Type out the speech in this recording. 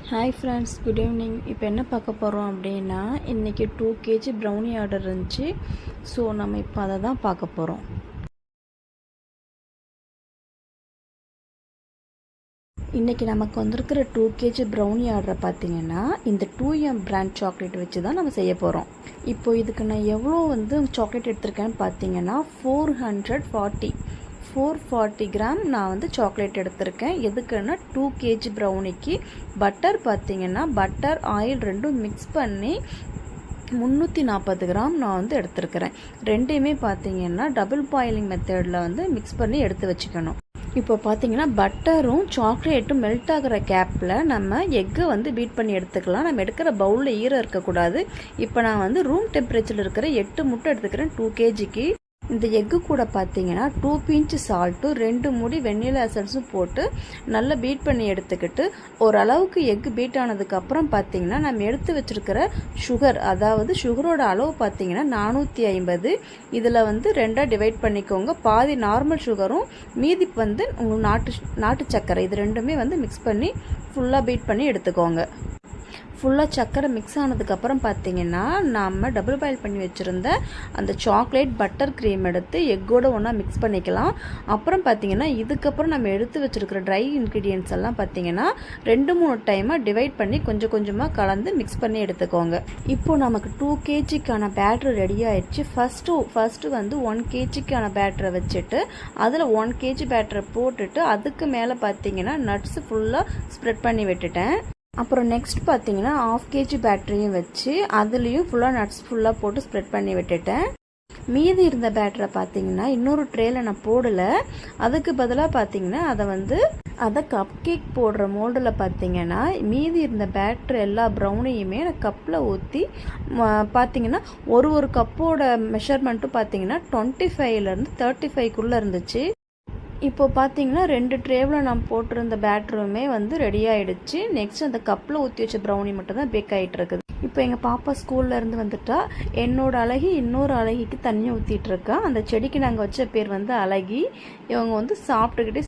Hi friends, good evening. இப்போ என்ன பார்க்க போகிறோம் அப்படின்னா, இன்றைக்கி 2 kg ப்ரௌனி ஆர்டர் இருந்துச்சு. ஸோ நம்ம இப்போ அதை தான் பார்க்க போகிறோம். இன்றைக்கி நமக்கு வந்திருக்கிற 2 kg ப்ரௌனி ஆர்டரை பார்த்திங்கன்னா, இந்த 2M பிராண்ட் சாக்லேட் வச்சு தான் நம்ம செய்ய போகிறோம். இப்போது இதுக்கு நான் எவ்வளோ சாக்லேட் எடுத்திருக்கேன்னு பார்த்தீங்கன்னா 440 கிராம் நான் சாக்லேட் எடுத்திருக்கேன். எதுக்குன்னா 2 kg ப்ரௌனிக்கு பட்டர் பார்த்திங்கன்னா பட்டர் ஆயில் ரெண்டும் மிக்ஸ் பண்ணி 340 கிராம் நான் எடுத்திருக்கிறேன். ரெண்டையுமே பார்த்திங்கன்னா டபுள் பாயிலிங் மெத்தடில் மிக்ஸ் பண்ணி எடுத்து வச்சுக்கணும். இப்போ பார்த்தீங்கன்னா பட்டரும் சாக்லேட்டும் மெல்ட் ஆகிற கேப்பில் நம்ம எக்கை பீட் பண்ணி எடுத்துக்கலாம். நம்ம எடுக்கிற பவுலில் ஈரம் இருக்கக்கூடாது. இப்போ நான் ரூம் டெம்பரேச்சரில் இருக்கிற 8 முட்டை எடுத்துக்கிறேன் 2 kgக்கு. இந்த எக்கு கூட பார்த்தீங்கன்னா 2 பிஞ்ச் சால்ட்டும் 2 மூடி வெண்ணிலா எசன்ஸும் போட்டு நல்லா பீட் பண்ணி எடுத்துக்கிட்டு ஓரளவுக்கு எக்கு பீட் ஆனதுக்கப்புறம் பார்த்தீங்கன்னா நம்ம எடுத்து வச்சுருக்கிற சுகர், அதாவது சுகரோட அளவு பார்த்தீங்கன்னா 450. இதில் 2ஆக டிவைட் பண்ணிக்கோங்க. பாதி நார்மல் சுகரும் மீதி உங்களுக்கு நாட்டு சர்க்கரை, இது ரெண்டுமே மிக்ஸ் பண்ணி ஃபுல்லாக பீட் பண்ணி எடுத்துக்கோங்க. ஃபுல்லாக சர்க்கரை மிக்ஸ் ஆனதுக்கப்புறம் பார்த்திங்கன்னா நம்ம டபுள் பாயில் பண்ணி வச்சுருந்த அந்த சாக்லேட் பட்டர் க்ரீம் எடுத்து எக்கோடு ஒன்றா மிக்ஸ் பண்ணிக்கலாம். அப்புறம் பார்த்திங்கன்னா இதுக்கப்புறம் நம்ம எடுத்து வச்சுருக்கிற ட்ரை இன்க்ரீடியன்ட்ஸ் எல்லாம் பார்த்திங்கன்னா 2-3 டைமாக டிவைட் பண்ணி கொஞ்சம் கொஞ்சமாக கலந்து மிக்ஸ் பண்ணி எடுத்துக்கோங்க. இப்போது நமக்கு 2 kgக்கான பேட்ரு ரெடி ஆகிடுச்சு. ஃபஸ்ட்டு 1 kgக்கான பேட்டரை வச்சுட்டு அதில் 1 kg பேட்டரை போட்டுட்டு அதுக்கு மேலே பார்த்திங்கன்னா நட்ஸு ஃபுல்லாக ஸ்ப்ரெட் பண்ணி விட்டுட்டேன். அப்புறம் நெக்ஸ்ட் பார்த்தீங்கன்னா 1/2 kg பேட்டரியும் வச்சு அதுலேயும் ஃபுல்லாக நட்ஸ் ஃபுல்லாக போட்டு ஸ்ப்ரெட் பண்ணி விட்டுட்டேன். மீதி இருந்த பேட்டரை பார்த்தீங்கன்னா இன்னொரு ட்ரேயில் நான் போடலை. அதுக்கு பதிலாக பார்த்தீங்கன்னா அதை கப் கேக் போடுற மோல்டில் பார்த்தீங்கன்னா மீதி இருந்த பேட்டரி எல்லா ப்ரௌனியுமே நான் கப்பில் ஊற்றி பார்த்தீங்கன்னா ஒரு கப்போட மெஷர்மெண்ட்டும் பார்த்தீங்கன்னா 25லேருந்து 35க்குள்ளே இருந்துச்சு. இப்போ பார்த்தீங்கன்னா 2 ட்ரேவில் நான் போட்டிருந்த பேட்டருமே ரெடி ஆகிடுச்சு. நெக்ஸ்ட் அந்த கப்பில் ஊற்றி வச்ச ப்ரௌனி மட்டும் தான் பேக் ஆகிட்டு இருக்குது. இப்போ எங்கள் பாப்பா ஸ்கூல்லேருந்து வந்துட்டா என்னோட அழகி இன்னொரு அழகிக்கு தண்ணி ஊற்றிட்டு இருக்கா. அந்த செடிக்கு நாங்கள் வச்ச பேர் அழகி. இவங்க சாப்பிட்டுக்கிட்டே